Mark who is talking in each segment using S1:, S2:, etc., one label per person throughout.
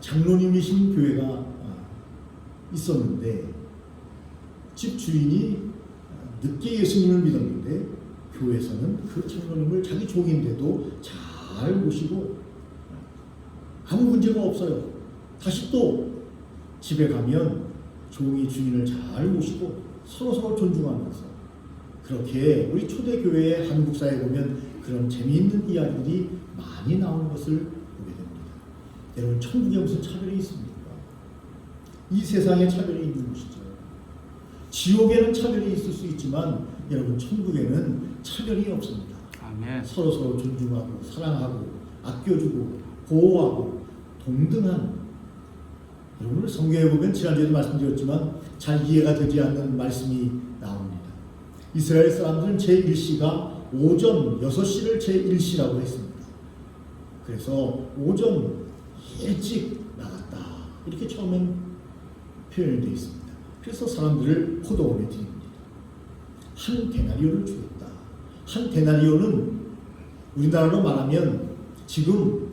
S1: 장로님이신 교회가 있었는데 집 주인이 늦게 예수님을 믿었는데 교회에서는 그 장로님을 자기 종인데도 잘 모시고 아무 문제가 없어요. 다시 또 집에 가면 종이 주인을 잘 모시고 서로 존중하면서 그렇게 우리 초대교회의 한국사에 보면 그런 재미있는 이야기들이 많이 나오는 것을 보게 됩니다. 여러분, 천국에 무슨 차별이 있습니까? 이 세상에 차별이 있는 것이죠. 지옥에는 차별이 있을 수 있지만 여러분, 천국에는 차별이 없습니다.
S2: 아멘.
S1: 서로 존중하고 사랑하고 아껴주고 보호하고 동등한, 여러분 성경에 보면 지난주에도 말씀드렸지만 잘 이해가 되지 않는 말씀이 나옵니다. 이스라엘 사람들은 제1시가 오전 6시를 제1시라고 했습니다. 그래서 오전 일찍 나갔다 이렇게 처음엔 표현이 되어 있습니다. 그래서 사람들을 포도원에 드립니다. 한 데나리오를 주었다. 한 데나리오는 우리나라로 말하면 지금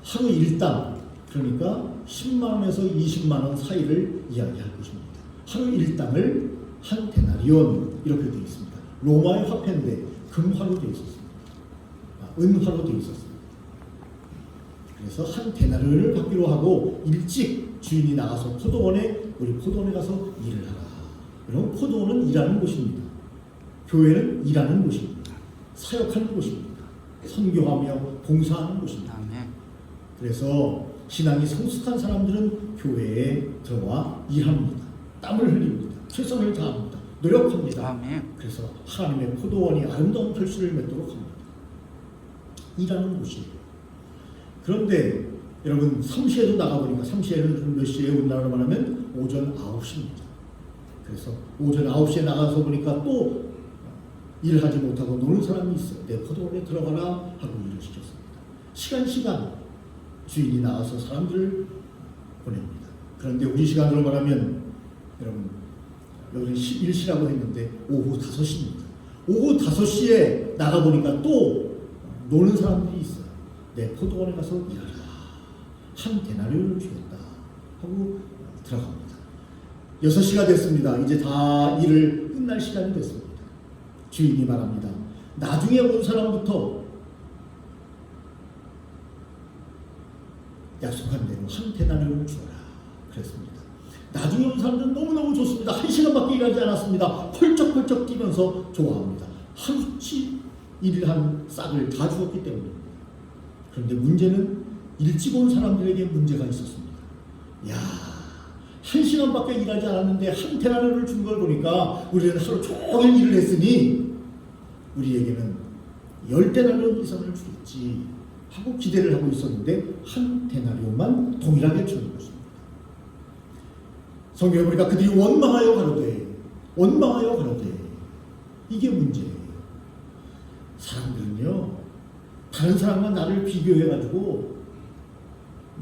S1: 하루 일당, 그러니까 10만원에서 20만원 사이를 이야기할 것입니다. 하루 일당을 한 데나리온 이렇게 되어 있습니다. 로마의 화폐인데 금화로 되어 있었습니다. 은화로 되어 있었습니다. 그래서 한 데나리온을 받기로 하고 일찍 주인이 나가서 우리 포도원에 가서 일을 하라. 여러분, 포도원은 일하는 곳입니다. 교회는 일하는 곳입니다. 사역하는 곳입니다. 선교하며 봉사하는 곳입니다. 그래서 신앙이 성숙한 사람들은 교회에 들어와 일합니다. 땀을 흘립니다. 최선을 다합니다. 노력합니다.
S2: 아멘.
S1: 그래서 하나님의 포도원이 아름다운 결실을 맺도록 합니다. 일하는 곳이에요. 그런데 여러분, 3시에도 나가보니까 3시에는 몇 시에 온다고 말하면 오전 9시입니다. 그래서 오전 9시에 나가서 보니까 또 일하지 못하고 노는 사람이 있어요. 내 포도원에 들어가라 하고 일을 시켰습니다. 시간 주인이 나와서 사람들을 보냅니다. 그런데 우리 시간으로 말하면 여러분, 여기는 11시라고 했는데 오후 5시입니다. 오후 5시에 나가보니까 또 노는 사람들이 있어요. 내 포도원에 가서 일하라. 한 데나리온을 주겠다 하고 들어갑니다. 6시가 됐습니다. 이제 다 일을 끝날 시간이 됐습니다. 주인이 말합니다. 나중에 온 사람부터 약속한 대로 한 데나리온을 주어라 그랬습니다. 나중에 온 사람들은 너무너무 좋습니다. 1시간밖에 일하지 않았습니다. 펄쩍펄쩍 뛰면서 좋아합니다. 하루치 일한 싹을 다 주었기 때문입니다. 그런데 문제는 일찍 온 사람들에게 문제가 있었습니다. 야, 1시간밖에 일하지 않았는데 한 데나리온을 준 걸 보니까 우리는 하루 종일 일을 했으니 우리에게는 10데나리온 이상을 주겠지 하고 기대를 하고 있었는데 한 데나리온만 동일하게 주는 것입니다. 성경에 보니까 그들이 원망하여 가로되 이게 문제예요. 사람들은요, 다른 사람과 나를 비교해가지고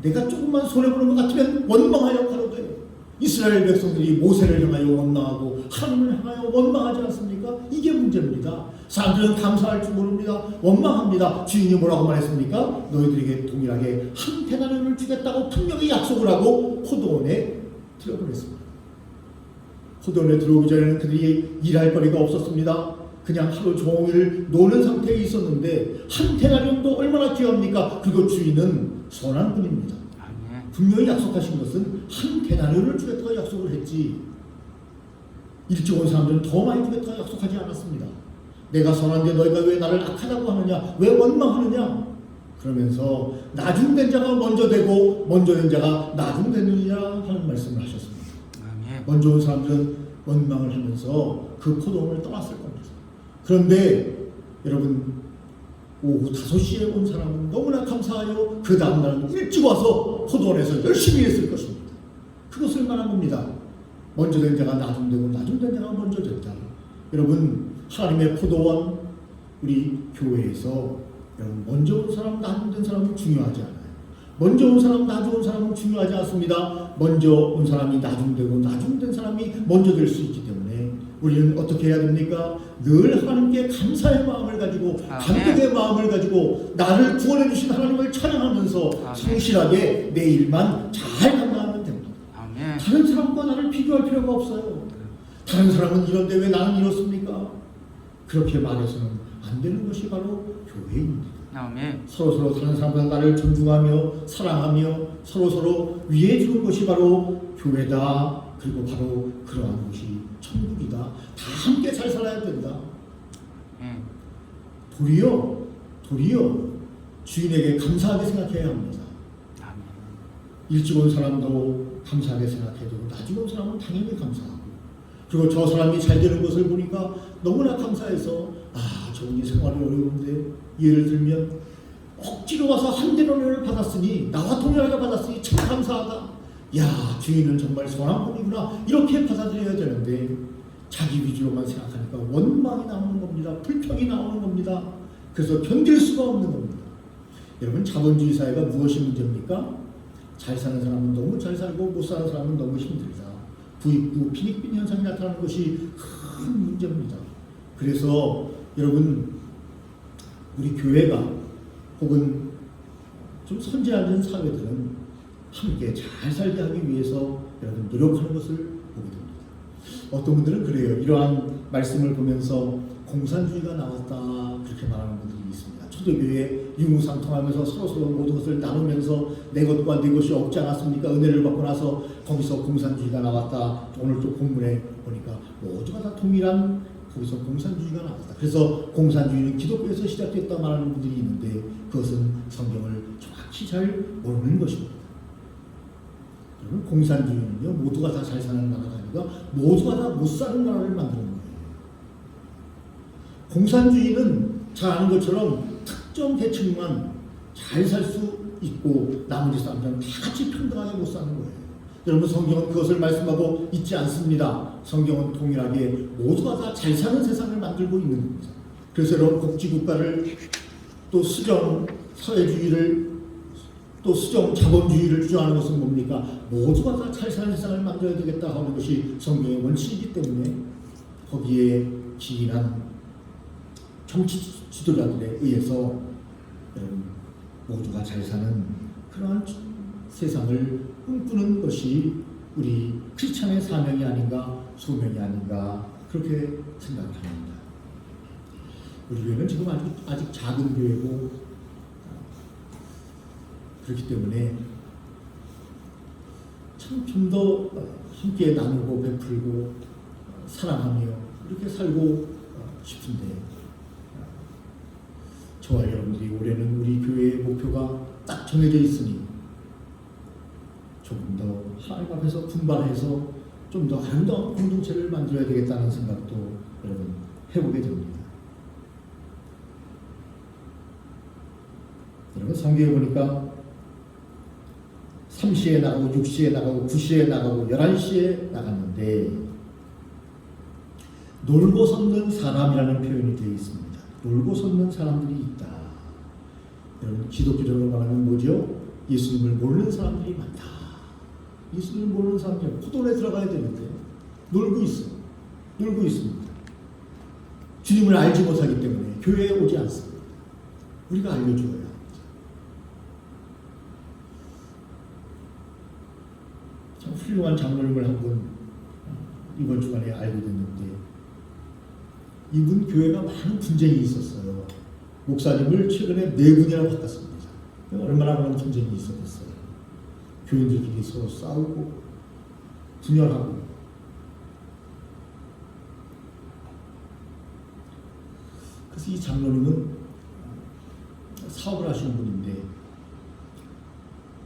S1: 내가 조금만 손해보는 것 같으면 원망하여 가로되, 이스라엘 백성들이 모세를 향하여 원망하고 하나님을 향하여 원망하지 않습니까? 이게 문제입니다. 사람들은 감사할 줄 모릅니다. 원망합니다. 주인이 뭐라고 말했습니까? 너희들에게 동일하게 한 데나리온을 주겠다고 분명히 약속을 하고 포도원에 들어보냈습니다. 포도원에 들어오기 전에는 그들이 일할 거리가 없었습니다. 그냥 하루 종일 노는 상태에 있었는데 한 데나리온도 얼마나 귀합니까? 그리고 주인은 선한 분입니다. 분명히 약속하신 것은 한 데나리온을 주겠다고 약속을 했지, 일찍 온 사람들은 더 많이 주겠다고 약속하지 않았습니다. 내가 선한데 너희가 왜 나를 악하다고 하느냐, 왜 원망하느냐, 그러면서 나중된 자가 먼저 되고 먼저 된 자가 나중되느냐 하는 말씀을 하셨습니다. 먼저 온 사람들은 원망을 하면서 그 포도원을 떠났을 겁니다. 그런데 여러분, 오후 5시에 온 사람은 너무나 감사하여 그 다음날은 일찍 와서 포도원에서 열심히 했을 것입니다. 그것을 말한 겁니다. 먼저 된 자가 나중되고 나중된 자가 먼저 됐다. 여러분, 하나님의 포도원, 우리 교회에서 여러분, 먼저 온 사람, 나중된 사람은 중요하지 않아요. 먼저 온 사람, 나중 온 사람은 중요하지 않습니다. 먼저 온 사람이 나중되고 나중된 사람이 먼저 될 수 있기 때문에 우리는 어떻게 해야 됩니까? 늘 하나님께 감사의 마음을 가지고 감격의 마음을 가지고 나를 구원해 주신 하나님을 찬양하면서 성실하게 내 일만 잘 감당하면 됩니다. 다른 사람과 나를 비교할 필요가 없어요. 다른 사람은 이런데 왜 나는 이렇습니까? 그렇게 말해서는 안 되는 것이 바로 교회입니다. 서로서로 다른 사람보다 나를 존중하며 사랑하며 서로서로 위해 주는 것이 바로 교회다. 그리고 바로 그러한 것이 천국이다. 다 함께 잘 살아야 된다. 도리어 주인에게 감사하게 생각해야 합니다. 일찍 온 사람도 감사하게 생각해도 나중에 온 사람은 당연히 감사하고, 그리고 저 사람이 잘 되는 것을 보니까 너무나 감사해서 저분이 생활이 어려운데, 예를 들면 억지로 와서 한 대론을 받았으니 나와 동일하게 받았으니 참 감사하다. 야, 주인은 정말 선한 분이구나. 이렇게 받아들여야 되는데 자기 위주로만 생각하니까 원망이 나오는 겁니다. 불평이 나오는 겁니다. 그래서 견딜 수가 없는 겁니다. 여러분, 자본주의 사회가 무엇이 문제입니까? 잘 사는 사람은 너무 잘 살고 못 사는 사람은 너무 힘들다. 부익부 빈익빈 현상이 나타나는 것이 큰 문제입니다. 그래서 여러분, 우리 교회가 혹은 좀 선진화된 사회들은 함께 잘 살게 하기 위해서 여러분 노력하는 것을 보게 됩니다. 어떤 분들은 그래요. 이러한 말씀을 보면서 공산주의가 나왔다 그렇게 말하는 분들이 있습니다. 초대교회 유무상통하면서 서로서로 모든 것을 나누면서 내 것과 네 것이 없지 않았습니까? 은혜를 받고 나서 거기서 공산주의가 나왔다. 오늘 또 본문에 보니까 모두가 다 동일한 거기서 공산주의가 나왔다. 그래서 공산주의는 기독교에서 시작됐다 말하는 분들이 있는데 그것은 성경을 정확히 잘 모르는 것입니다. 여러분, 공산주의는요, 모두가 다 잘 사는 나라가 아니라 모두가 다 못 사는 나라를 만드는 거예요. 공산주의는 잘 아는 것처럼 특정 계층만 잘 살 수 있고 나머지 사람들은 다 같이 평등하게 못 사는 거예요. 여러분, 성경은 그것을 말씀하고 있지 않습니다. 성경은 동일하게 모두가 다 잘 사는 세상을 만들고 있는 겁니다. 그래서 여러분, 복지국가를 또 수정 사회주의를 또 수정 자본주의를 주장하는 것은 뭡니까? 모두가 다 잘 사는 세상을 만들어야 되겠다 하는 것이 성경의 원칙이기 때문에 거기에 기인한 정치 지도자들에 의해서 모두가 잘 사는 그러한 세상을 꿈꾸는 것이 우리 크리스찬의 사명이 아닌가, 소명이 아닌가 그렇게 생각합니다. 우리 교회는 지금 아직 작은 교회고 그렇기 때문에 참 좀 더 함께 나누고 베풀고 사랑하며 이렇게 살고 싶은데 저와 여러분들이 올해는 우리 교회의 목표가 딱 정해져 있으니 조금 더 하나님 앞에서 분발해서 좀 더 아름다운 공동체를 만들어야 되겠다는 생각도 여러분 해보게 됩니다. 여러분, 성경에 보니까 3시에 나가고 6시에 나가고 9시에 나가고 11시에 나갔는데 놀고 섰는 사람이라는 표현이 되어 있습니다. 놀고 섰는 사람들이 있다. 여러분, 기독교적으로 말하면 뭐죠? 예수님을 모르는 사람들이 많다. 예수님을 모르는 사람들이 포도원에 들어가야 되는데 놀고 있습니다. 주님을 알지 못하기 때문에 교회에 오지 않습니다. 우리가 알려줘야 합니다. 참 훌륭한 장로님을 한 분 이번 주간에 알게 됐는데 이분 교회가 많은 분쟁이 있었어요. 목사님을 최근에 4분이나 바꿨습니다. 얼마나 많은 분쟁이 있었겠어요. 교인들끼리 서로 싸우고 분열하고. 그래서 이 장로님은 사업을 하시는 분인데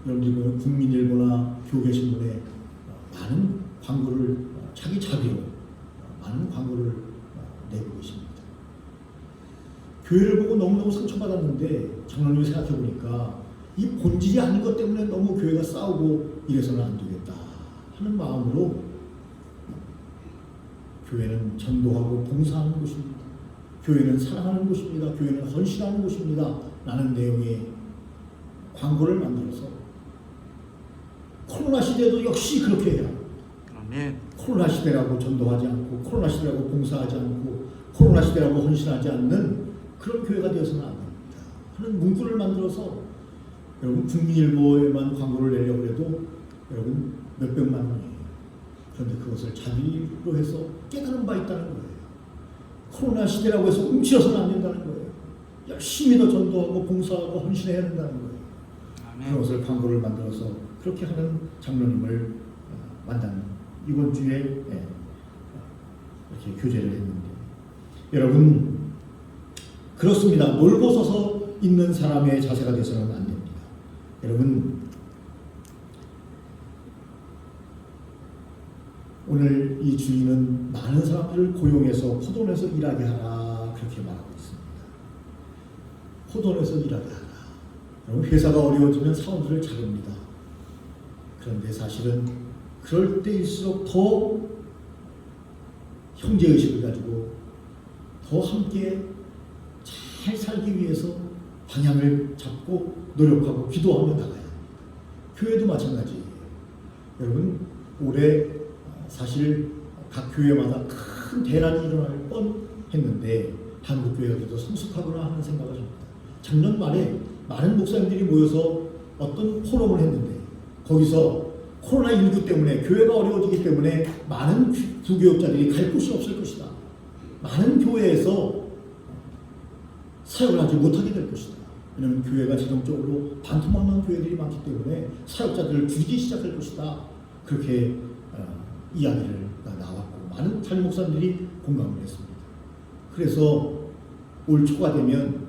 S1: 여러분들이 보면 국민일보나 교계신문에 많은 광고를 자기 자비로 많은 광고를 내고 계십니다. 교회를 보고 너무너무 상처받았는데 장로님이 생각해보니까 이 본질이 아닌 것 때문에 너무 교회가 싸우고 이래서는 안 되겠다 하는 마음으로 교회는 전도하고 봉사하는 곳입니다. 교회는 사랑하는 곳입니다. 교회는 헌신하는 곳입니다. 라는 내용의 광고를 만들어서 코로나 시대에도 역시 그렇게 해야 합니다. 코로나 시대라고 전도하지 않고 코로나 시대라고 봉사하지 않고 코로나 시대라고 헌신하지 않는 그런 교회가 되어서는 안 됩니다 하는 문구를 만들어서 여러분 국민일보에만 광고를 내려고 해도 여러분 몇백만 원이에요. 그런데 그것을 자비로 해서 깨달은 바 있다는 거예요. 코로나 시대라고 해서 움츠려서는 안 된다는 거예요. 열심히 더 전도하고 봉사하고 헌신해야 된다는 거예요. 그런 것을 광고를 만들어서 그렇게 하는 장로님을 만나는 이번 주에 이렇게 교제를 했는데 여러분 그렇습니다. 놀고 서서 있는 사람의 자세가 되어서는 안 됩니다. 여러분 오늘 이 주인은 많은 사람들을 고용해서 포도원에서 일하게 하라 그렇게 말하고 있습니다. 포도원에서 일하게 하라. 여러분 회사가 어려워지면 사원들을 자릅니다. 그런데 사실은 그럴 때일수록 더 형제의식을 가지고 더 함께 잘 살기 위해서 방향을 잡고 노력하고 기도하며 나가야 합니다. 교회도 마찬가지예요. 여러분 올해 사실 각 교회마다 큰 대란이 일어날 뻔했는데 한국교회가 그래도 성숙하구나 하는 생각을 합니다. 작년 말에 많은 목사님들이 모여서 어떤 포럼을 했는데 거기서 코로나19 때문에 교회가 어려워지기 때문에 많은 부교육자들이 갈 곳이 없을 것이다. 많은 교회에서 사역을 하지 못하게 될 것이다. 왜냐하면 교회가 재정적으로 반토막난 교회들이 많기 때문에 사역자들을 줄이기 시작할 것이다. 그렇게 이야기를 나왔고 많은 담임 목사님들이 공감을 했습니다. 그래서 올 초가 되면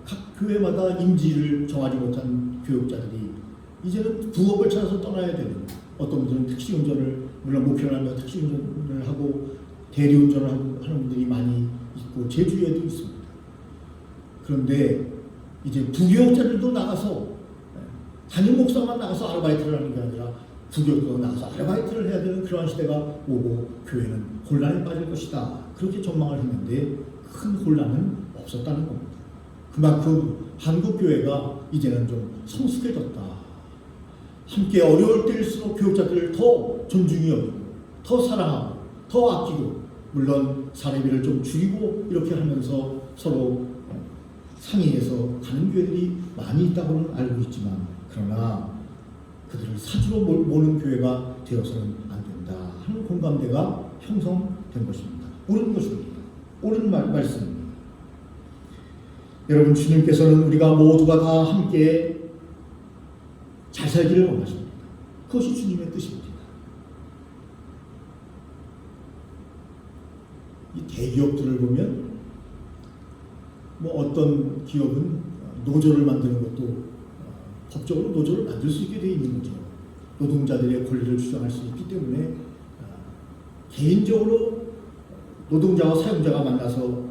S1: 각 교회마다 임지를 정하지 못한 교육자들이 이제는 부업을 찾아서 떠나야 되는 어떤 분들은 택시운전을 물론 목표를 하며 택시운전을 하고 대리운전을 하는 분들이 많이 있고 제주에도 있습니다. 그런데 이제 부교육자들도 나가서 담임 목사만 나가서 아르바이트를 하는 게 아니라 부교육도 나가서 아르바이트를 해야 되는 그러한 시대가 오고 교회는 혼란에 빠질 것이다. 그렇게 전망을 했는데 큰 혼란은 없었다는 겁니다. 그만큼 한국교회가 이제는 좀 성숙해졌다. 함께 어려울 때일수록 교육자들을 더 존중히 여기고 더 사랑하고 더 아끼고 물론 사례비를 좀 줄이고 이렇게 하면서 서로 상의해서 가는 교회들이 많이 있다고는 알고 있지만 그러나 그들을 사주로 모는 교회가 되어서는 안 된다 하는 공감대가 형성된 것입니다. 옳은 것입니다. 옳은 말씀입니다. 여러분 주님께서는 우리가 모두가 다 함께 잘 살기를 원하십니다. 그것이 주님의 뜻입니다. 이 대기업들을 보면 뭐 어떤 기업은 노조를 만드는 것도 법적으로 노조를 만들 수 있게 되어 있는 거죠. 노동자들의 권리를 주장할 수 있기 때문에 개인적으로 노동자와 사용자가 만나서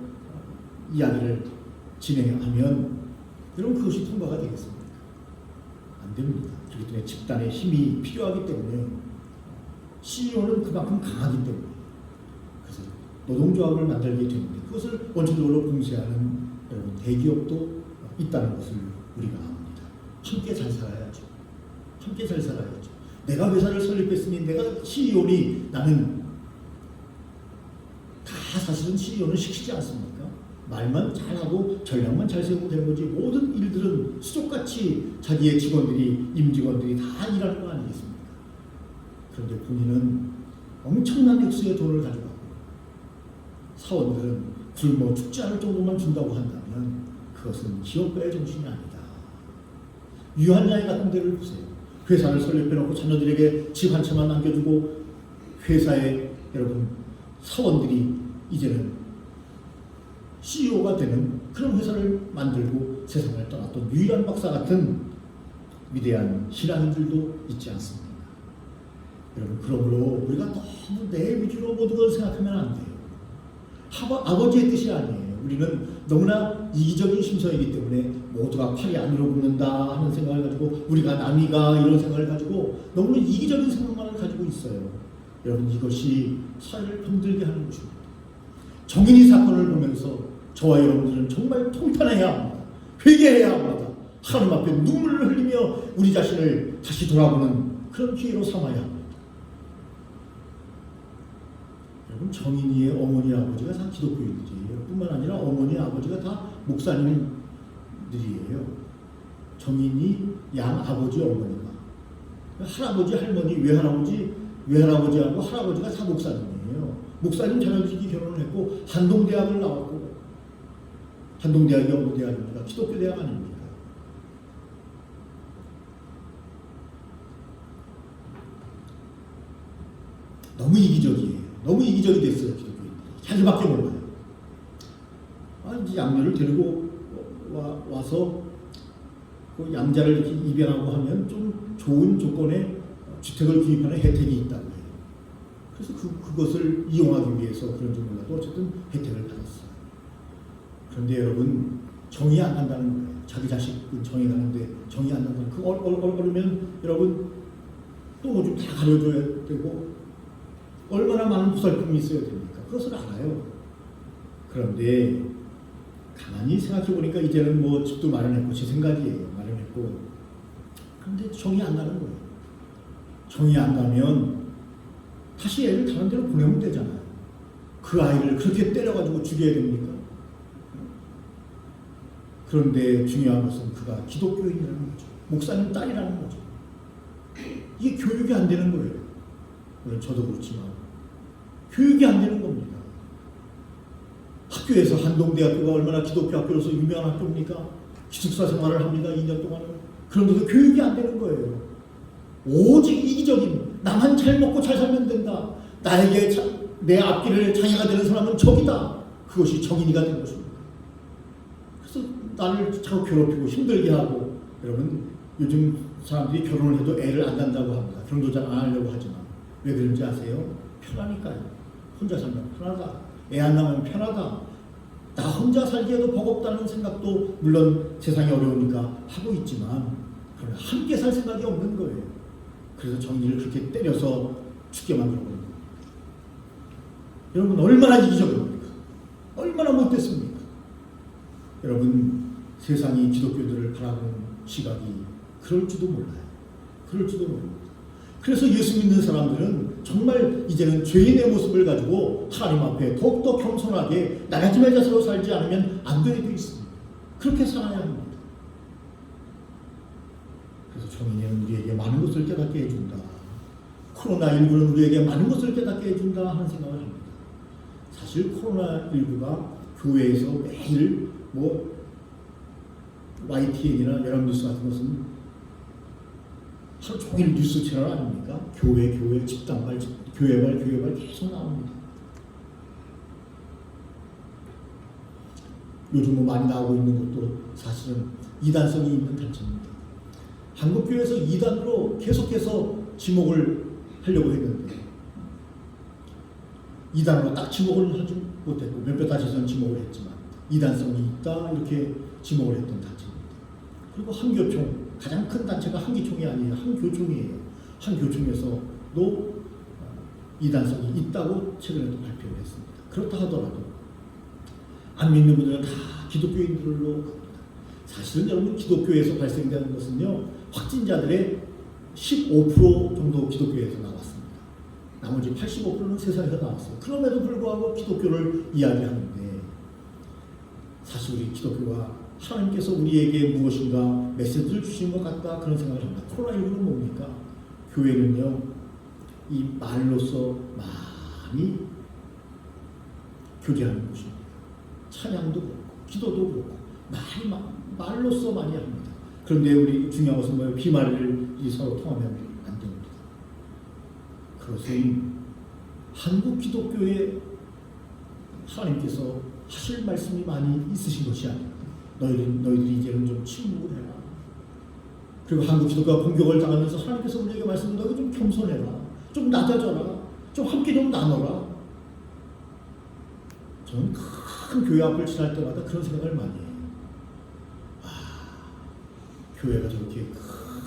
S1: 이야기를 진행하면 여러분 그것이 통과가 되겠습니까? 안 됩니다. 그렇기 때문에 집단의 힘이 필요하기 때문에 CEO는 그만큼 강하기 때문에 그래서 노동조합을 만들게 되는데 그것을 원천적으로 봉쇄하는 여러분 대기업도 있다는 것을 우리가 압니다. 함께 잘 살아야죠. 함께 잘 살아야죠. 내가 회사를 설립했으니 내가 CEO니 나는 다 사실은 CEO는 시키지 않습니까? 말만 잘하고 전략만 잘 세우고 되는 거지 모든 일들은 수족같이 자기의 직원들이 임직원들이 다 일하는 거 아니겠습니까? 그런데 본인은 엄청난 액수의 돈을 가져가고 사원들은 굶어 죽지 않을 정도만 준다고 한다면 그것은 기업가의 정신이 아니다. 유한양이 같은 데를 보세요. 회사를 설립해놓고 자녀들에게 집 한 채만 남겨주고 회사에 여러분 사원들이 이제는 CEO가 되는 그런 회사를 만들고 세상을 떠났던 유일한 박사 같은 위대한 신앙인들도 있지 않습니다. 여러분 그러므로 우리가 너무 내 위주로 모든 걸 생각하면 안 돼요. 아버지의 뜻이 아니에요. 우리는 너무나 이기적인 심성이기 때문에 모두가 팔이 안으로 붙는다 하는 생각을 가지고 우리가 남이가 이런 생각을 가지고 너무나 이기적인 생각만을 가지고 있어요. 여러분 이것이 사회를 병들게 하는 것입니다. 정인이 사건을 보면서 저와 여러분들은 정말 통탄해야 합니다. 회개해야 합니다. 하나님 앞에 눈물을 흘리며 우리 자신을 다시 돌아보는 그런 기회로 삼아야 합니다. 여러분, 정인이의 어머니 아버지가 다 기독교인들이에요. 뿐만 아니라 어머니 아버지가 다 목사님들이에요. 정인이 양 아버지 어머니가 할아버지 할머니 외할아버지하고 할아버지가 다 목사님이에요. 목사님 자녀들이 결혼을 했고 한동대학을 나왔고 한동대학이 어느 대학입니까? 기독교 대학 아닙니까? 너무 이기적이에요. 너무 이기적이 됐어요. 기독교인들이. 자기밖에 몰라요. 이제 양녀를 데리고 와서 그 양자를 이렇게 입양하고 하면 좀 좋은 조건의 주택을 구입하는 혜택이 있다고 해요. 그래서 그것을 이용하기 위해서 그런지 몰라도 어쨌든 혜택을 받았어요. 그런데 여러분, 정이 안 간다는 거예요. 자기 자식은 정이 가는데 정이 안 간다는 거예요. 얼얼얼면 여러분 또 좀 다 가려줘야 되고 얼마나 많은 보살핌이 있어야 됩니까? 그것을 알아요. 그런데 가만히 생각해 보니까 이제는 뭐 집도 마련했고 제 생각이에요. 마련했고 그런데 정이 안 가는 거예요. 정이 안 가면 다시 애를 다른 데로 보내면 되잖아요. 그 아이를 그렇게 때려가지고 죽여야 됩니까? 그런데 중요한 것은 그가 기독교인이라는 거죠. 목사님 딸이라는 거죠. 이게 교육이 안 되는 거예요. 물론 저도 그렇지만 교육이 안 되는 겁니다. 학교에서 한동대학교가 얼마나 기독교 학교로서 유명한 학교입니까? 기숙사 생활을 합니다. 2년 동안은. 그런데도 교육이 안 되는 거예요. 오직 이기적인 나만 잘 먹고 잘 살면 된다. 내 앞길에 장애가 되는 사람은 적이다. 그것이 정인이가 된 것입니다. 그래서 나를 자꾸 괴롭히고 힘들게 하고 여러분 요즘 사람들이 결혼을 해도 애를 안 낳는다고 합니다. 결혼도 잘 안 하려고 하지만 왜 그런지 아세요? 편하니까요. 혼자 살면 편하다. 애 안 낳으면 편하다. 나 혼자 살기에도 버겁다는 생각도 물론 세상이 어려우니까 하고 있지만 그러나 함께 살 생각이 없는 거예요. 그래서 정인이를 그렇게 때려서 죽게 만들어버립니다. 여러분 얼마나 이기적입니까? 얼마나 못됐습니까? 여러분 세상이 기독교들을 바라보는 시각이 그럴지도 몰라요. 그럴지도 모릅니다. 그래서 예수 믿는 사람들은 정말 이제는 죄인의 모습을 가지고 하나님 앞에 더욱더 겸손하게 나라짐의 자세로 살지 않으면 안 되게 되어 있습니다. 그렇게 살아야 합니다. 그래서 정인이는 우리에게 많은 것을 깨닫게 해준다. 코로나19는 우리에게 많은 것을 깨닫게 해준다 하는 생각을 합니다. 사실 코로나19가 교회에서 매일 YTN이나 연합뉴스 같은 것은 하루 종일 뉴스 채널 아닙니까? 교회, 집단발, 교회발 계속 나옵니다. 요즘 많이 나오고 있는 것도 사실은 이단성이 있는 단체입니다. 한국교회에서 이단으로 계속해서 지목을 하려고 했는데 이단으로 딱 지목을 하지 못했고 몇몇 단체에서는 지목을 했지만 이단성이 있다 이렇게 지목을 했던 단체입니다. 그리고 한교총 가장 큰 단체가 한기총이 아니에요. 한교총이에요. 한교총에서도 이단성이 있다고 최근에도 발표를 했습니다. 그렇다 하더라도 안 믿는 분들은 다 기독교인들로 갑니다. 사실은 여러분 기독교에서 발생되는 것은요 확진자들의 15% 정도 기독교에서 나왔습니다. 나머지 85%는 세상에서 나왔어요. 그럼에도 불구하고 기독교를 이야기하는데 사실 우리 기독교가 하나님께서 우리에게 무엇인가 메시지를 주신 것 같다 그런 생각을 합니다. 코로나19는 뭡니까? 교회는요 이 말로서 많이 교제하는 곳입니다. 찬양도 그렇고 기도도 그렇고 말로서 많이 합니다. 그런데 우리 중요한 것은 뭐예요? 비말을 서로 통하면 안 됩니다. 그것은 한국 기독교에 하나님께서 하실 말씀이 많이 있으신 것이 아닙니다. 너희들이 이제는 좀 침묵을 해라. 그리고 한국 기독교가 공격을 당하면서 하나님께서 우리에게 말씀을 너희 좀 겸손해라. 좀 낮아져라. 좀 함께 좀 나눠라. 저는 큰 교회 앞을 지날 때마다 그런 생각을 많이 해요. 교회가 저렇게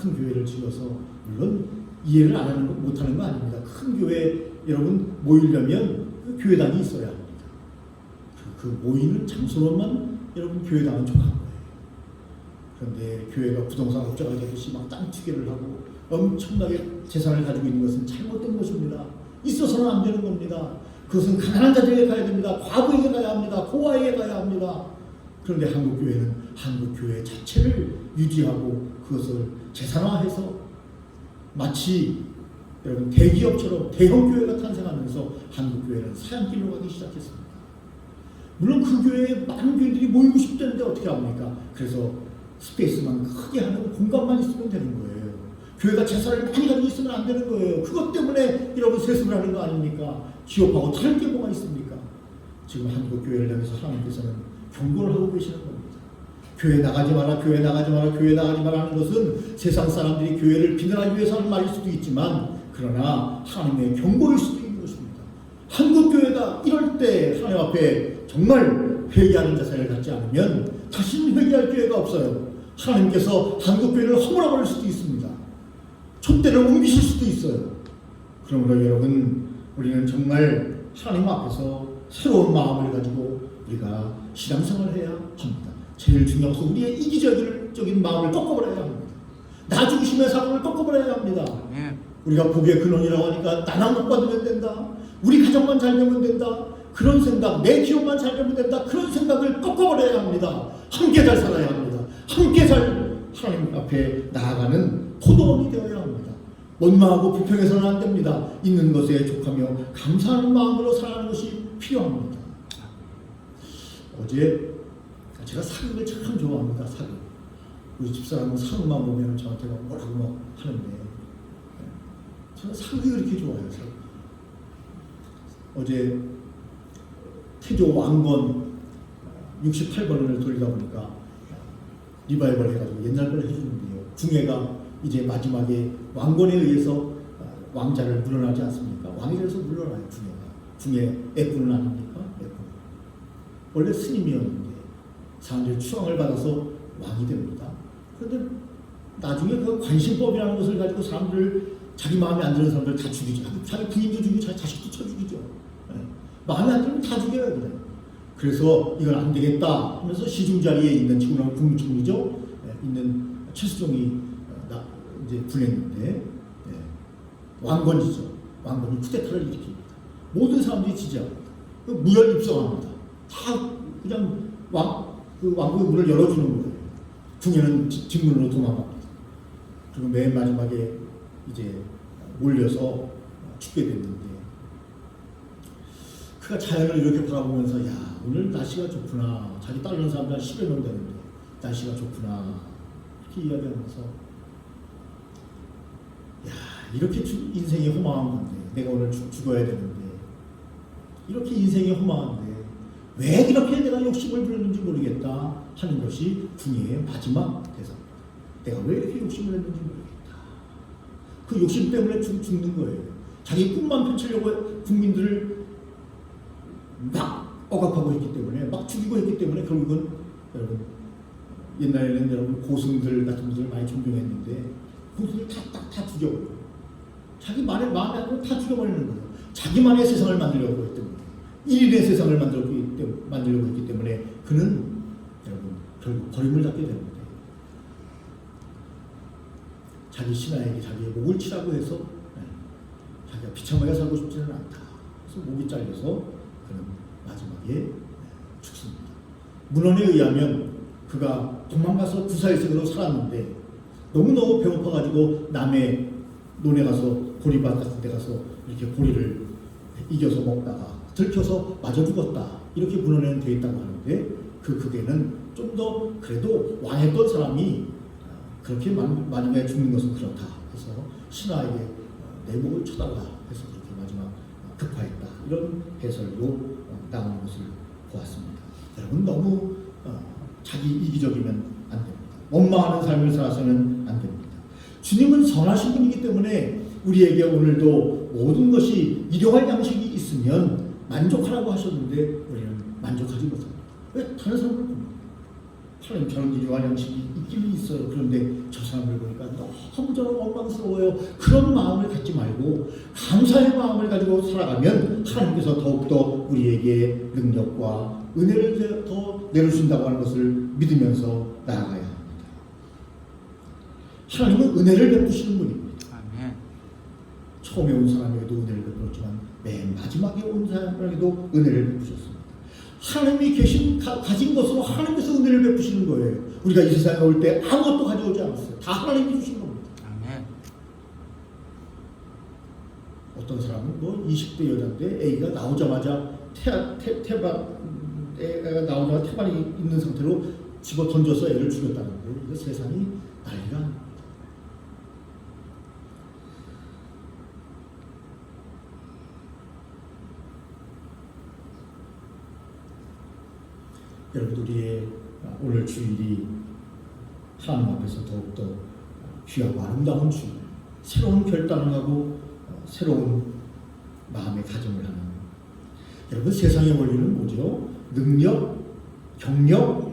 S1: 큰 교회를 지어서 물론 이해를 못하는 거 아닙니다. 큰 교회 여러분 모이려면 그 교회당이 있어야 합니다. 그 모이는 장소로만 여러분 교회당은 족한 거예요. 그런데 교회가 부동산 업자가 되듯이 막 땅 투기를 하고 엄청나게 재산을 가지고 있는 것은 잘못된 것입니다. 있어서는 안 되는 겁니다. 그것은 가난한 자들에게 가야 됩니다. 과부에게 가야 합니다. 고아에게 가야 합니다. 그런데 한국교회는 한국교회 자체를 유지하고 그것을 재산화해서 마치 여러분 대기업처럼 대형교회가 탄생하면서 한국교회는 사양길로 가기 시작했습니다. 물론 그 교회에 많은 교인들이 모이고 싶다는데 어떻게 합니까? 그래서 스페이스만 크게 하는 공간만 있으면 되는 거예요. 교회가 재산을 많이 가지고 있으면 안 되는 거예요. 그것 때문에 여러분 세습을 하는 거 아닙니까? 기업하고 다를 게 뭐가 있습니까? 지금 한국교회를 향해서 하나님께서는 경고를 하고 계시는 겁니다. 교회 나가지 마라, 교회 나가지 마라, 교회 나가지 마라 하는 것은 세상 사람들이 교회를 비난하기 위해서 하는 말일 수도 있지만 그러나 하나님의 경고일 수도 있는 것입니다. 한국교회가 이럴 때 하나님 앞에 정말 회개하는 자세를 갖지 않으면 다시는 회개할 기회가 없어요. 하나님께서 한국교회를 허물어버릴 수도 있습니다. 촛대를 옮기실 수도 있어요. 그러므로 여러분 우리는 정말 하나님 앞에서 새로운 마음을 가지고 우리가 신앙생활을 해야 합니다. 제일 중요한 것은 우리의 이기적인 마음을 꺾어버려야 합니다. 나 중심의 삶을 꺾어버려야 합니다. 우리가 복의 근원이라고 하니까 나만 복 받으면 된다. 우리 가정만 잘 되면 된다. 그런 생각, 내 기업만 잘 되면 된다. 그런 생각을 꺾어버려야 합니다. 함께 잘 살아야 합니다. 함께 잘 하나님 앞에 나아가는 포도원이 되어야 합니다. 원망하고 불평해서는 안 됩니다. 있는 것에 족하며 감사하는 마음으로 살아가는 것이 필요합니다. 어제 제가 사극을 참 좋아합니다. 사극. 우리 집사람은 사극만 보면 저한테 뭐라고 막 하는데 저는 사극이 그렇게 좋아요. 사극. 어제 태조 왕건 68번을 돌리다 보니까 리바이벌 해가지고 옛날 걸 해주는데요. 궁예가 이제 마지막에 왕건에 의해서 왕자를 물러나지 않습니까? 왕에 대해서 물러나요. 궁예 애꾼은 아닙니까? 애꾼. 원래 스님이었는데 사람들이 추앙을 받아서 왕이 됩니다. 그런데 나중에 그 관심법이라는 것을 가지고 사람들 자기 마음에 안 드는 사람들 다 죽이죠. 자기 부인도 죽이고 자기 자식도 쳐 죽이죠. 네. 마음에 안 들면 다 죽여요. 그래. 그래서 이건 안 되겠다 하면서 시중 자리에 있는 지금은 국무총리죠. 네. 있는 최수종이 이제 보냈는데 네. 왕건이죠. 왕건이 쿠데타를 일으킵니다. 모든 사람들이 지지합니다. 무혈 입성합니다. 다 그냥 왕국의 문을 열어주는 거예요. 궁예는 뒷문으로 도망갑니다. 그리고 맨 마지막에 이제 몰려서 죽게 됐는데 그가 자연을 이렇게 바라보면서 야 오늘 날씨가 좋구나. 자기 따르는 사람들 한 10여 명 되는데 날씨가 좋구나. 이렇게 이야기하면서 야 이렇게 인생이 허망한 건데 내가 오늘 죽어야 되는데 이렇게 인생이 허망한데 왜 이렇게 내가 욕심을 부렸는지 모르겠다 하는 것이 궁예의 마지막 대사입니다. 내가 왜 이렇게 욕심을 했는지 모르겠다. 그 욕심 때문에 죽는 거예요. 자기 꿈만 펼치려고 국민들을 막 억압하고 했기 때문에 막 죽이고 했기 때문에 결국은 여러분 옛날에는 여러분 고승들 같은 분들 많이 존경했는데 고승들 다 죽여버려요. 자기 마음에 안 들면 다 죽여버리는 거예요. 자기만의 세상을 만들려고 했기 때문에 일일의 세상을 만들려고 했기 때문에 그는 여러분 결국 버림을 잡게 됩니다. 자기 신하에게 자기의 목을 치라고 해서 자기가 비참하게 살고 싶지는 않다. 그래서 목이 잘려서 그는 마지막에 죽습니다. 문헌에 의하면 그가 도망가서 구사일생으로 살았는데 너무너무 배고파가지고 남의 논에 가서 보리밭 같은 데 가서 이렇게 보리를 이겨서 먹다가 들켜서 맞아 죽었다. 이렇게 문헌에는 되어 있다고 하는데 그 극에는 좀 더 그래도 왕했던 사람이 그렇게 마지막에 죽는 것은 그렇다. 그래서 신하에게 내 목을 쳐달라 해서 그렇게 마지막 급파했다. 이런 해설로 나오는 것을 보았습니다. 여러분 너무 자기 이기적이면 안 됩니다. 원망하는 삶을 살아서는 안 됩니다. 주님은 선하신 분이기 때문에 우리에게 오늘도 모든 것이 일용할 양식이 있으면 만족하라고 하셨는데 우리는 만족하지 못합니다. 왜? 다른 사람을 봅니다. 하나님 저런 일용할 양식이 있기는 있어요. 그런데 저 사람을 보니까 너무 저는 원망스러워요. 그런 마음을 갖지 말고 감사의 마음을 가지고 살아가면 하나님께서 더욱더 우리에게 능력과 은혜를 더 내려준다고 하는 것을 믿으면서 나아가야 합니다. 하나님은 은혜를 베푸시는 분입니다. 처음에 온 사람에게도 은혜를 베풀었지만 맨 마지막에 온 사람에게도 은혜를 베푸셨습니다. 하나님이 가진 것으로 하나님께서 은혜를 베푸시는 거예요. 우리가 이 세상에 올 때 아무것도 가져오지 않았어요. 다 하나님이 주신 겁니다.
S2: 아멘.
S1: 어떤 사람은 뭐 20대 여자인데 애가 나오자마자 애가 나오자마자 태반이 있는 상태로 집어 던져서 애를 죽였다는데 이거 세상이 난리가 아닙니다. 여러분들의 오늘 주일이 하나님 앞에서 더욱더 귀하고 아름다운 주일, 새로운 결단을 하고 새로운 마음의 다짐을 하는, 여러분 세상의 원리는 뭐죠? 능력, 경력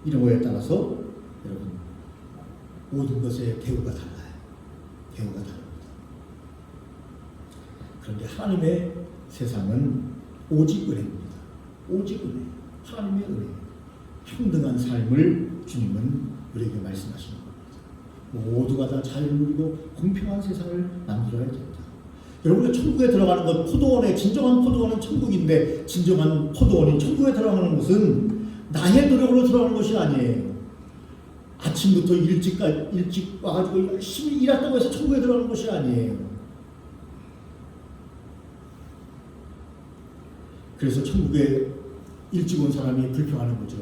S1: 이런 거에 따라서 여러분 모든 것의 대우가 달라요. 대우가 다릅니다. 그런데 하나님의 세상은 오직 은혜입니다. 오직 은혜. 하나님의 은혜, 평등한 삶을 주님은 우리에게 말씀하시는 겁니다. 모두가 다 자유를 누리고 공평한 세상을 만들어야 된다. 여러분, 천국에 들어가는 것, 포도원의 진정한 포도원은 천국인데, 진정한 포도원인 천국에 들어가는 것은 나의 노력으로 들어가는 것이 아니에요. 아침부터 일찍 와가지고 열심히 일했다고 해서 천국에 들어가는 것이 아니에요. 그래서 천국에 일찍 온 사람이 불평하는 거죠.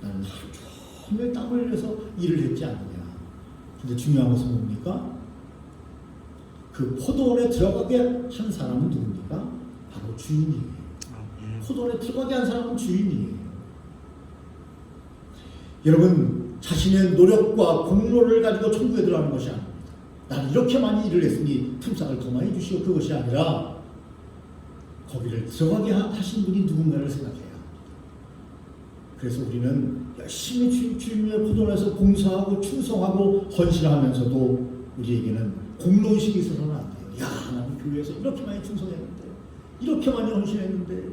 S1: 나는 하루 종일 땀을 흘려서 일을 했지 않느냐. 근데 중요한 것은 뭡니까? 그 포도원에 들어가게 한 사람은 누굽니까? 바로 주인이에요. 포도원에 들어가게 한 사람은 주인이에요. 여러분, 자신의 노력과 공로를 가지고 천국에 들어가는 것이 아닙니다. 나는 이렇게 많이 일을 했으니 품삯을 더 많이 주시오. 그것이 아니라 거기를 들어가게 하신 분이 누군가를 생각해요. 그래서 우리는 열심히 주님의 포도원에서 봉사하고 충성하고 헌신하면서도 우리에게는 공로의식이 있어서는 안 돼요. 야, 나는 교회에서 이렇게 많이 충성했는데, 이렇게 많이 헌신했는데,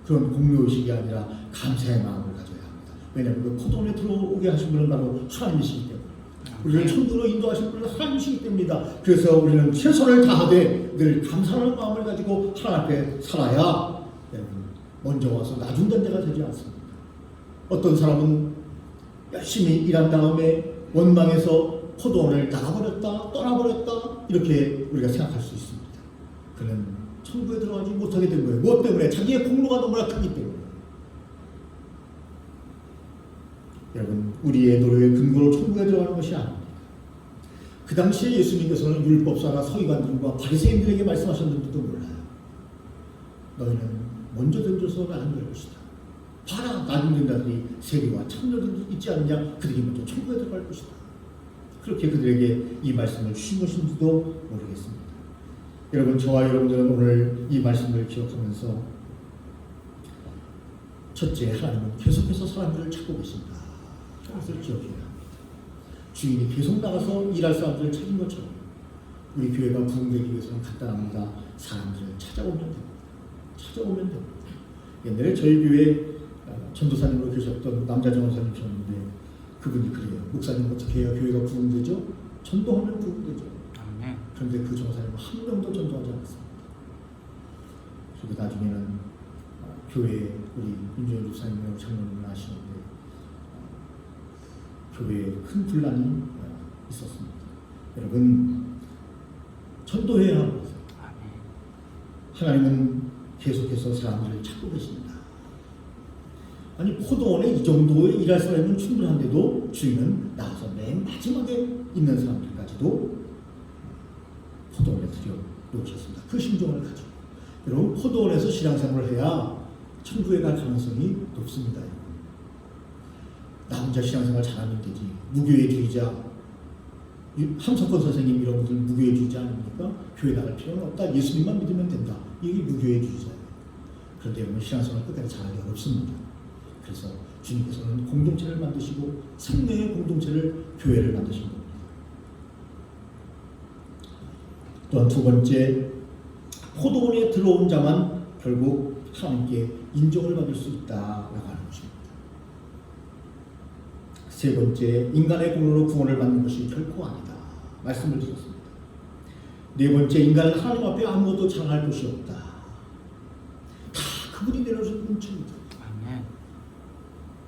S1: 그런 공로의식이 아니라 감사의 마음을 가져야 합니다. 왜냐하면 그 포도원에 들어오게 하신 분은 바로 하나님이시기 때문에, 우리를 천국으로 인도하신 분은 하나님이시기 때문이다. 그래서 우리는 최선을 다하되 늘 감사하는 마음을 가지고 하나님 앞에 살아야 먼저 와서 나중된 자가 되지 않습니다. 어떤 사람은 열심히 일한 다음에 원망해서 포도원을 나가버렸다, 떠나버렸다, 이렇게 우리가 생각할 수 있습니다. 그는 천국에 들어가지 못하게 된 거예요. 무엇 때문에? 자기의 공로가 너무나 크기 때문에. 여러분, 우리의 노력의 근거로 천국에 들어가는 것이 아닙니다. 그 당시에 예수님께서는 율법사나 서기관들과 바리새인들에게 말씀하셨는지도 몰라요. 너희는 먼저 던져서 나는 될 것이다. 봐라, 나중된 자들이 세리와 참녀들이 있지 않느냐, 그들이 먼저 천국에 들어갈 것이다. 그렇게 그들에게 이 말씀을 주신 것인지도 모르겠습니다. 여러분, 저와 여러분들은 오늘 이 말씀을 기억하면서 첫째, 하나님은 계속해서 사람들을 찾고 계신다. 그것을 기억해야 합니다. 주인이 계속 나가서 일할 사람들을 찾은 것처럼 우리 교회가 부흥되기 위해서는 간단합니다. 사람들을 찾아오면 됩니다. 찾아오면 됩니다. 옛날에 저희 교회 전도사님으로 계셨던 남자 전도사님이셨는데 그분이 그래요. 목사님 어떻게 해야 교회가 부흥되죠? 전도하면 부흥되죠. 그런데 그 전도사님은 한 명도 전도하지 않았습니다. 그리고 나중에는 교회에 우리 윤주현 집사님이라고 장로님을 아시는데 교회에 큰 분란이 있었습니다. 여러분, 전도해야 합니다. 하나님은 계속해서 사람들을 찾고 계십니다. 아니, 포도원에 이 정도의 일할 사람은 충분한데도 주인은 나와서 맨 마지막에 있는 사람들까지도 포도원에 들여놓으셨습니다. 그 심정을 가지고. 여러분, 포도원에서 신앙생활을 해야 천국에 갈 가능성이 높습니다. 나 혼자 신앙생활 잘하면 되지. 무교회주의자, 함석헌 선생님 이런 분들 무교회주의자 아닙니까? 교회 나갈 필요는 없다. 예수님만 믿으면 된다. 이게 무교회주의자예요. 그런데 여러분, 신앙생활 끝까지 잘하기 어렵습니다. 그래서 주님께서는 공동체를 만드시고 생명의 공동체를, 교회를 만드신 겁니다. 또한 두 번째, 포도원에 들어온 자만 결국 하나님께 인정을 받을 수 있다라고 하는 것입니다. 세 번째, 인간의 공로로 구원을 받는 것이 결코 아니다. 말씀을 드렸습니다. 네 번째, 인간은 하나님 앞에 아무것도 자랑할 것이 없다. 다 그분이 내려준 은총이다.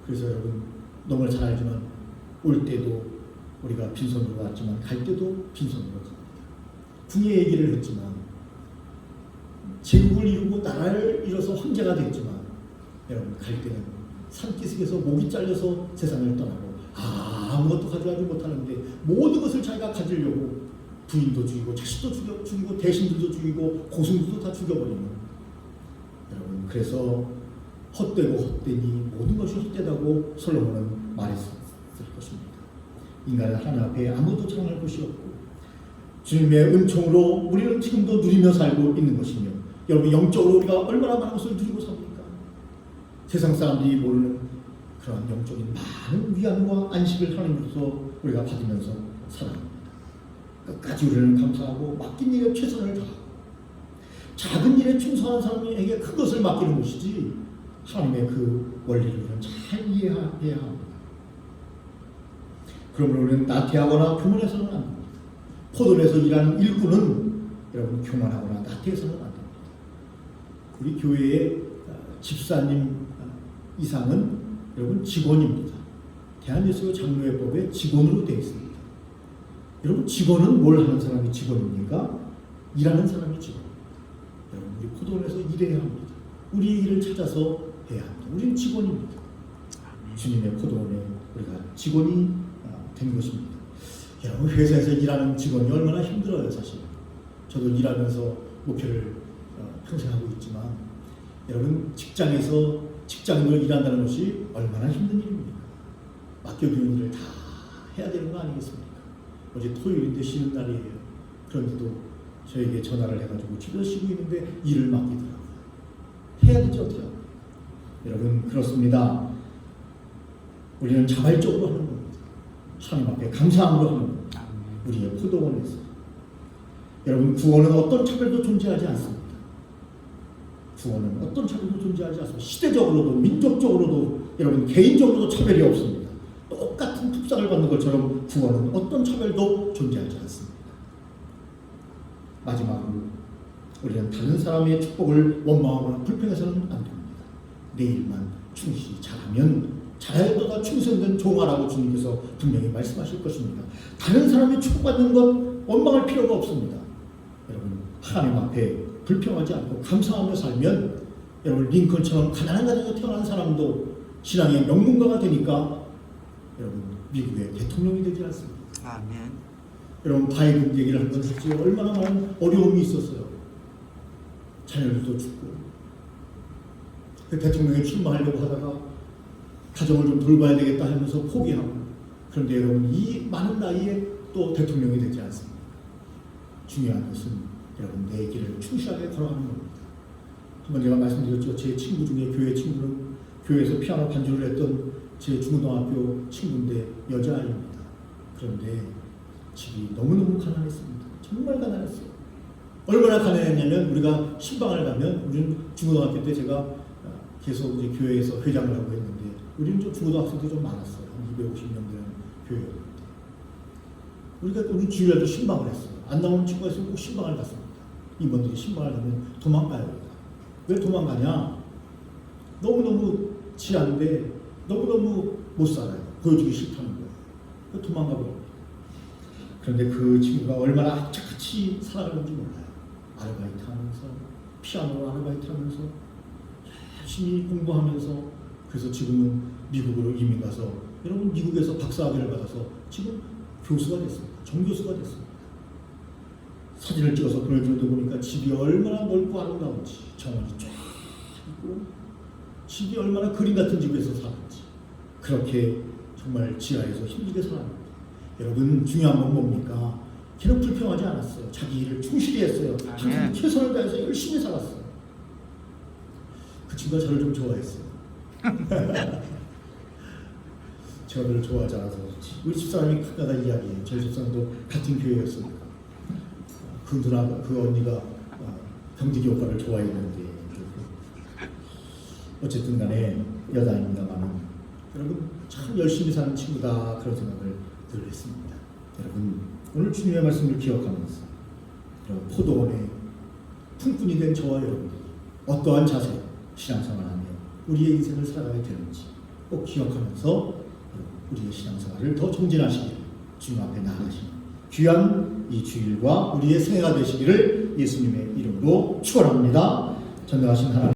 S1: 그래서 여러분 너무나 잘 알지만 올 때도 우리가 빈손으로 왔지만 갈 때도 빈손으로 갑니다. 궁예 얘기를 했지만 제국을 이루고 나라를 이뤄서 황제가 됐지만 여러분 갈 때는 산기슭에서 목이 잘려서 세상을 떠나고 아무것도 가져가지 못하는데 모든 것을 자기가 가지려고 부인도 죽이고 자식도 죽이고 대신들도 죽이고 고승들도 다 죽여버리는 여러분, 그래서 헛되고 헛되니 모든 것이 헛되다고 솔로몬은 말했을 것입니다. 인간은 하나님 앞에 아무도 자랑할 것이 없고 주님의 은총으로 우리는 지금도 누리며 살고 있는 것이며, 여러분 영적으로 우리가 얼마나 많은 것을 누리고 삽니까? 세상 사람들이 모르는 그런 영적인 많은 위안과 안식을 하나님으로서 우리가 받으면서 살아갑니다. 끝까지 우리는 감사하고 맡긴 일에 최선을 다하고 작은 일에 충성하는 사람에게 큰 것을 맡기는 것이지, 하나님의 그 원리를 우리는 잘 이해해야 합니다. 그러므로 우리는 나태하거나 교만해서는 안 됩니다. 포도원에서 일하는 일꾼은 여러분 교만하거나 나태해서는 안 됩니다. 우리 교회의 집사님 이상은 여러분 직원입니다. 대한예수교 장로회법에 직원으로 되어 있습니다. 여러분 직원은 뭘 하는 사람이 직원입니까? 일하는 사람이 직원입니다. 여러분 우리 포도원에서 일해야 합니다. 우리의 일을 찾아서 해야 합니다. 우리는 직원입니다. 주님의 포도원에 우리가 직원이 된 것입니다. 여러분 회사에서 일하는 직원이 얼마나 힘들어요. 사실 저도 일하면서 목표를 평생 하고 있지만, 여러분 직장인으로 일한다는 것이 얼마나 힘든 일입니까? 맡겨둔 일을 다 해야 되는 거 아니겠습니까? 어제 토요일인데 쉬는 날이에요. 그런데도 저에게 전화를 해가지고 집에서 쉬고 있는데 일을 맡기더라고요. 해야 되지 어떻게 하고. 여러분 그렇습니다. 우리는 자발적으로 하는 겁니다. 하나님 앞에 감사함으로 하는 겁니다. 우리의 포도원에서. 여러분 구원은 어떤 차별도 존재하지 않습니다. 구원은 어떤 차별도 존재하지 않습니다. 시대적으로도 민족적으로도 여러분 개인적으로도 차별이 없습니다. 똑같은 품삯을 받는 것처럼 구원은 어떤 차별도 존재하지 않습니다. 마지막으로 우리는 다른 사람의 축복을 원망하거나 불평해서는 안 됩니다. 내 일만 충실히 잘하면 잘해도다 충성된 종아라고 주님께서 분명히 말씀하실 것입니다. 다른 사람이 축복받는 것 원망할 필요가 없습니다. 여러분 하나님 앞에 불평하지 않고 감사하며 살면, 여러분 링컨처럼 가난한 가정에 태어난 사람도 신앙의 명문가가 되니까 여러분 미국의 대통령이 되지 않습니다.
S2: 아멘.
S1: 여러분 바이든 얘기를 한 번 했지, 얼마나 많은 어려움이 있었어요. 자녀들도 죽고 그 대통령에 출마하려고 하다가 가정을 좀 돌봐야 되겠다 하면서 포기하고, 그런데 여러분 이 많은 나이에 또 대통령이 되지 않습니다. 중요한 것은 여러분 내 길을 충실하게 걸어가는 겁니다. 한번 제가 말씀드렸죠. 제 친구 중에 교회 친구는 교회에서 피아노 반주를 했던 제 중고등학교 친구인데 여자아이입니다. 그런데 집이 너무너무 가난했습니다. 정말 가난했어요. 얼마나 가난했냐면 우리가 신방을 가면, 우리는 중고등학교 때 제가 계속 이제 교회에서 회장을 하고 했는데, 우리는 좀 중고등학생들이 좀 많았어요. 한 250명 되는 교회였는데, 우리 주일날도 신방을 했어요. 안 나오는 친구가 있으면 꼭 신방을 갔습니다. 임원들이 신방을 가면 도망가요. 왜 도망가냐? 너무너무 지한데 너무너무 못 살아요. 보여주기 싫다는 거예요. 도망가 버립니다. 그런데 그 친구가 얼마나 악착같이 살아가는지 몰라요. 아르바이트 하면서, 피아노 아르바이트 하면서, 열심히 공부하면서, 그래서 지금은 미국으로 이민 가서, 여러분 미국에서 박사학위를 받아서 지금 교수가 됐습니다. 정교수가 됐습니다. 사진을 찍어서 보내주는데 보니까 집이 얼마나 넓고 아름다운지, 정원이 쫙 있고, 집이 얼마나 그림 같은 집에서 사는지, 그렇게 정말 지하에서 힘들게 살았습니다. 여러분 중요한 건 뭡니까? 걔는 불평하지 않았어요. 자기 일을 충실히 했어요. 항상 최선을 다해서 열심히 살았어요. 그 친구가 저를 좀 좋아했어요. 제가 별로 좋아하지 않아서 그렇지. 우리 집사람이 가끔가다 이야기해요. 저희 집사람도 같은 교회였으니까. 그 누나, 그 언니가 경직이 오빠를 좋아했는데, 어쨌든 간에 여자입니다만 여러분 참 열심히 사는 친구다, 그런 생각을 늘 했습니다. 여러분 오늘 주님의 말씀을 기억하면서 포도원의 품꾼이 된 저와 여러분, 어떠한 자세, 신앙생활하며 우리의 인생을 살아가야 되는지 꼭 기억하면서 우리의 신앙생활을 더 정진하시기를 주님 앞에 나아가시는 귀한 이 주일과 우리의 새해가 되시기를 예수님의 이름으로 축원합니다. 전능하신 하나님,